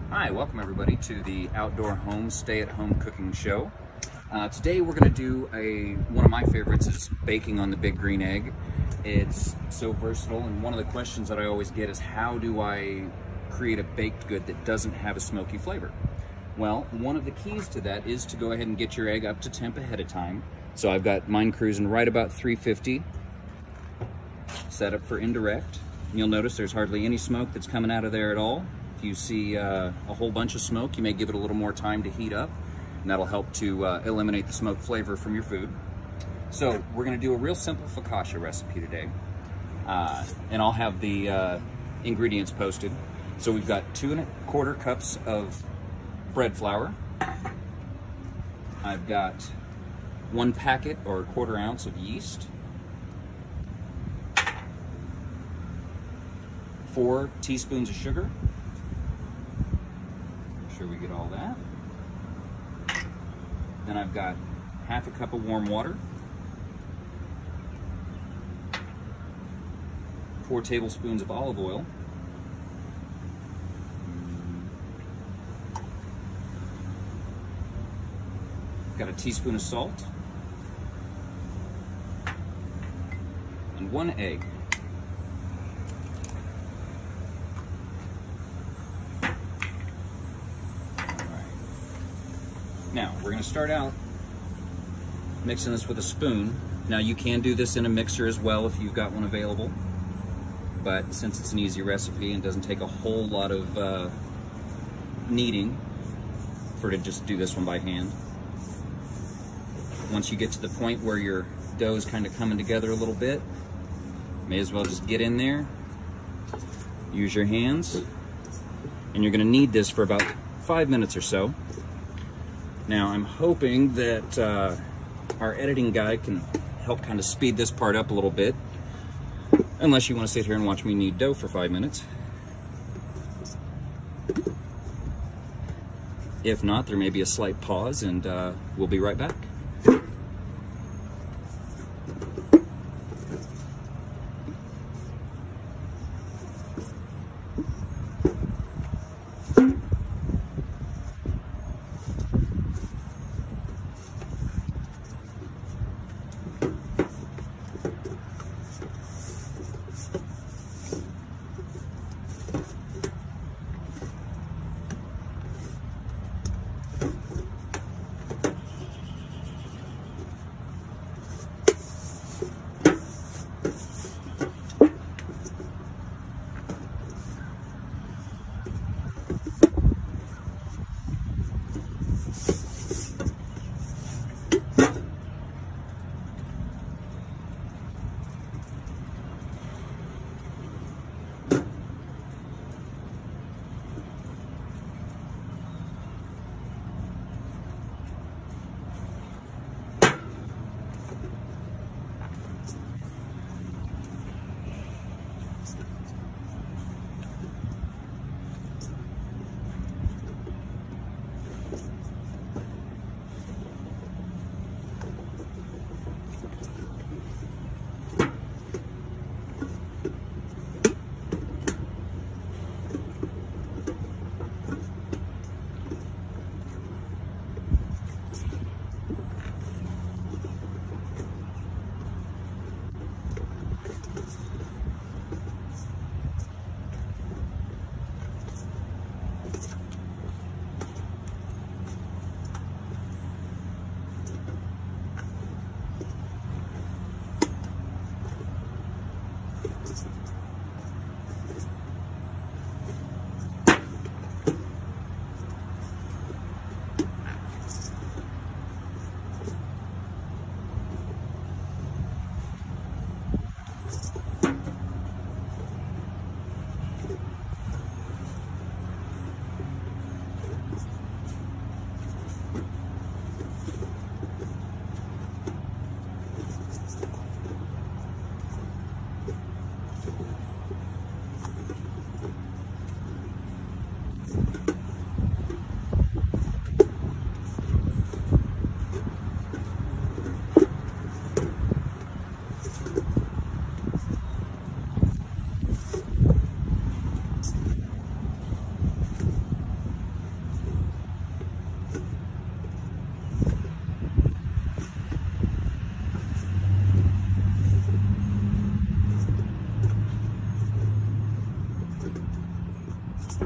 Hi, welcome everybody to the Outdoor Home Stay-at-Home Cooking Show. Today we're going to do one of my favorites is baking on the big green egg. It's so versatile, and one of the questions that I always get is how do I create a baked good that doesn't have a smoky flavor? Well, one of the keys to that is to go ahead and get your egg up to temp ahead of time. So I've got mine cruising right about 350, set up for indirect. And you'll notice there's hardly any smoke that's coming out of there at all. If you see a whole bunch of smoke, you may give it a little more time to heat up, and that'll help to eliminate the smoke flavor from your food. So we're going to do a real simple focaccia recipe today, and I'll have the ingredients posted. So we've got 2 1/4 cups of bread flour. I've got 1 packet or 1/4 ounce of yeast, 4 teaspoons of sugar. Make sure we get all that. Then I've got 1/2 cup of warm water, 4 tablespoons of olive oil, got a teaspoon of salt, and 1 egg. Now, we're going to start out mixing this with a spoon. Now, you can do this in a mixer as well if you've got one available, but since it's an easy recipe and doesn't take a whole lot of kneading for to just do this one by hand. Once you get to the point where your dough is kind of coming together a little bit, may as well just get in there, use your hands, and you're going to knead this for about 5 minutes or so. Now, I'm hoping that our editing guy can help kind of speed this part up a little bit, unless you want to sit here and watch me knead dough for 5 minutes. If not, there may be a slight pause, and we'll be right back. Hey,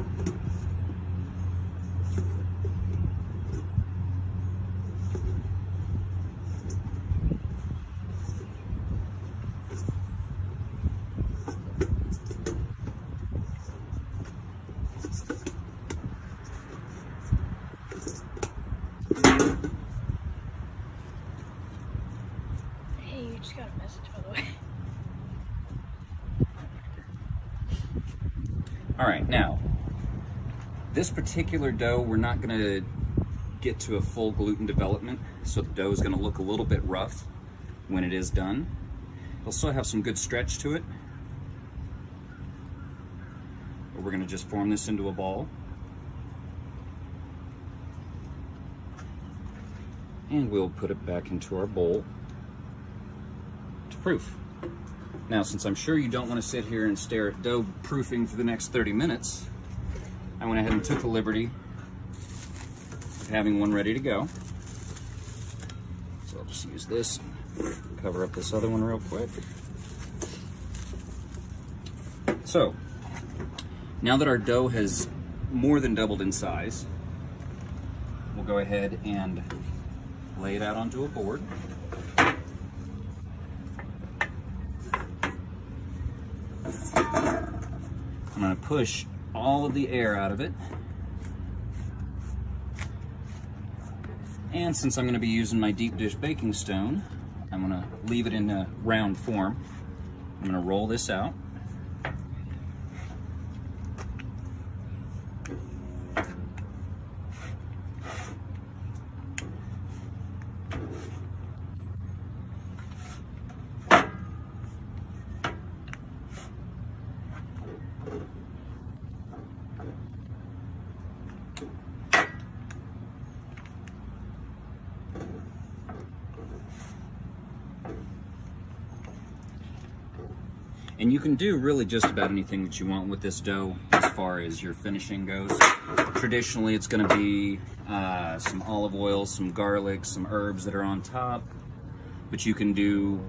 you just got a message, by the way. All right, now, this particular dough, we're not gonna get to a full gluten development, so the dough is gonna look a little bit rough when it is done. It'll still have some good stretch to it. But we're gonna just form this into a ball. And we'll put it back into our bowl to proof. Now, since I'm sure you don't want to sit here and stare at dough proofing for the next 30 minutes, I went ahead and took the liberty of having one ready to go. So I'll just use this and cover up this other one real quick. So, now that our dough has more than doubled in size, we'll go ahead and lay it out onto a board. I'm going to push all of the air out of it. And since I'm going to be using my deep dish baking stone, I'm going to leave it in a round form. I'm going to roll this out. And you can do really just about anything that you want with this dough as far as your finishing goes. Traditionally, it's going to be some olive oil, some garlic, some herbs that are on top. But you can do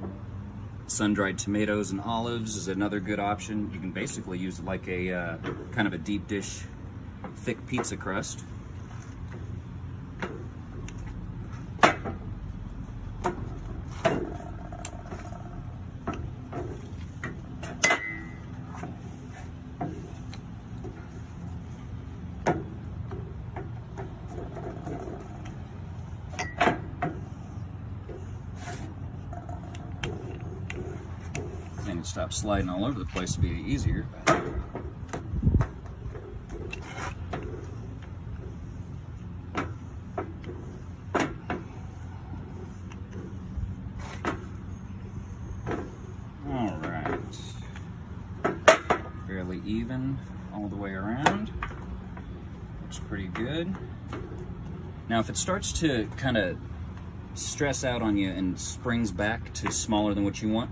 sun-dried tomatoes and olives is another good option. You can basically use it like a kind of a deep dish, thick pizza crust. And stop sliding all over the place to be easier. All right, fairly even all the way around. Looks pretty good. Now, if it starts to kind of stress out on you and springs back to smaller than what you want,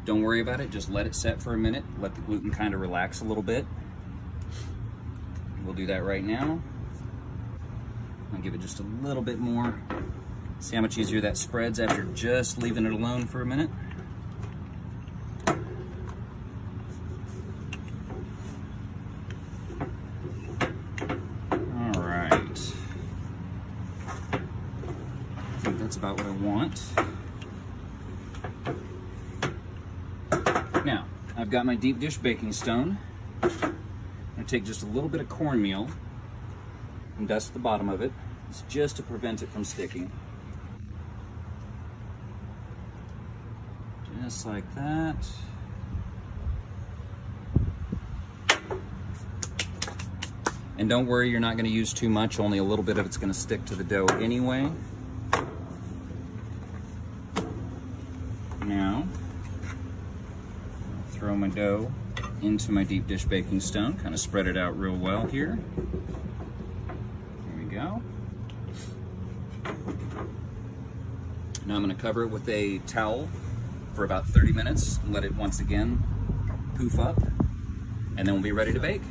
don't worry about it, just let it set for a minute. Let the gluten kind of relax a little bit. We'll do that right now. I'll give it just a little bit more. See how much easier that spreads after just leaving it alone for a minute. All right. I think that's about what I want. Now, I've got my deep dish baking stone. I'm going to take just a little bit of cornmeal and dust the bottom of it. It's just to prevent it from sticking. Just like that. And don't worry, you're not going to use too much, only a little bit of it's going to stick to the dough anyway. Now, throw my dough into my deep dish baking stone, kind of spread it out real well here. There we go. Now I'm going to cover it with a towel for about 30 minutes and let it once again poof up, and then we'll be ready to bake.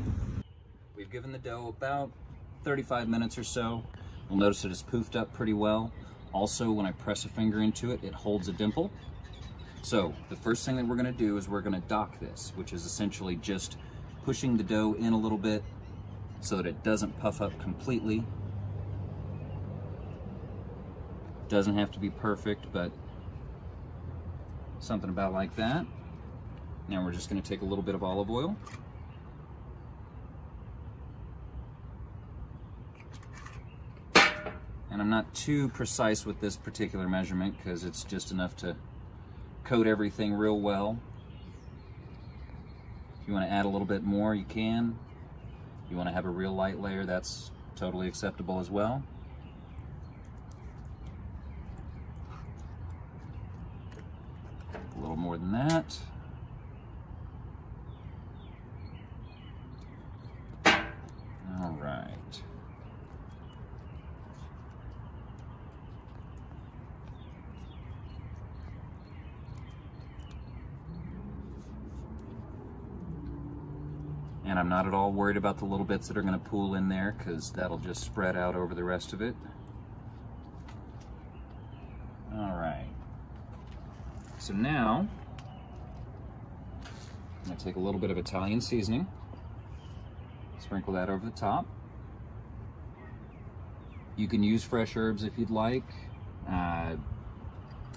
We've given the dough about 35 minutes or so. You'll notice it has poofed up pretty well. Also, when I press a finger into it, it holds a dimple. So the first thing that we're going to do is we're going to dock this, which is essentially just pushing the dough in a little bit so that it doesn't puff up completely. Doesn't have to be perfect, but something about like that. Now we're just going to take a little bit of olive oil. And I'm not too precise with this particular measurement because it's just enough to coat everything real well. If you want to add a little bit more, you can. If you want to have a real light layer, that's totally acceptable as well. A little more than that. All right. And I'm not at all worried about the little bits that are going to pool in there because that'll just spread out over the rest of it. All right. So now, I'm going to take a little bit of Italian seasoning, sprinkle that over the top. You can use fresh herbs if you'd like.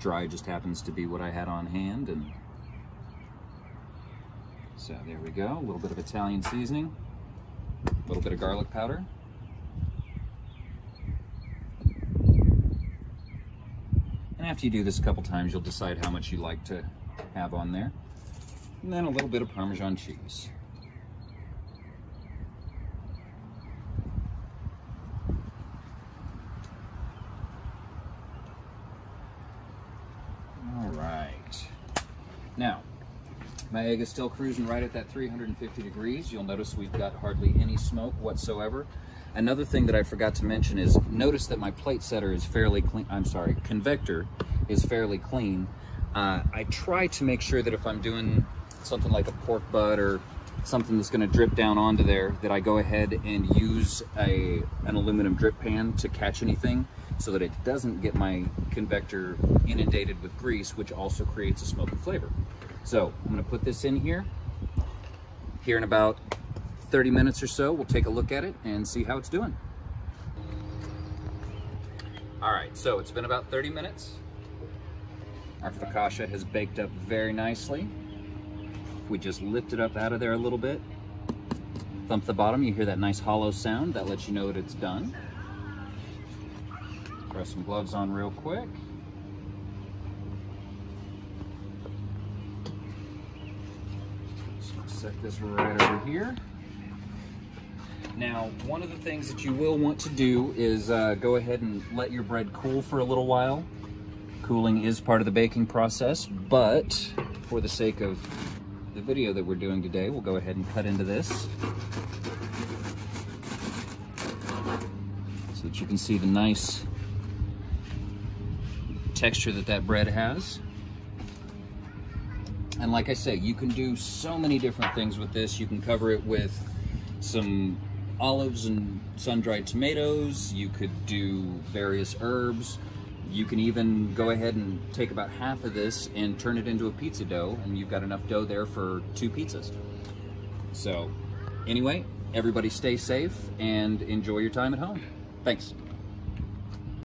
Dry just happens to be what I had on hand, and so there we go. A little bit of Italian seasoning, a little bit of garlic powder. And after you do this a couple times, you'll decide how much you like to have on there. And then a little bit of Parmesan cheese. All right. Now, my egg is still cruising right at that 350 degrees. You'll notice we've got hardly any smoke whatsoever. Another thing that I forgot to mention is notice that my plate setter is fairly clean. I'm sorry, convector is fairly clean. I try to make sure that if I'm doing something like a pork butt or something that's going to drip down onto there, that I go ahead and use an aluminum drip pan to catch anything so that it doesn't get my convector inundated with grease, which also creates a smoky flavor. So I'm going to put this in here. Here in about 30 minutes or so, we'll take a look at it and see how it's doing. All right, so it's been about 30 minutes. Our focaccia has baked up very nicely. If we just lift it up out of there a little bit, thump the bottom, you hear that nice hollow sound. That lets you know that it's done. Throw some gloves on real quick. Set this right over here. Now, one of the things that you will want to do is go ahead and let your bread cool for a little while. Cooling is part of the baking process, but for the sake of the video that we're doing today, we'll go ahead and cut into this so that you can see the nice texture that that bread has. And like I say, you can do so many different things with this. You can cover it with some olives and sun-dried tomatoes. You could do various herbs. You can even go ahead and take about half of this and turn it into a pizza dough, and you've got enough dough there for 2 pizzas. So anyway, everybody stay safe and enjoy your time at home. Thanks.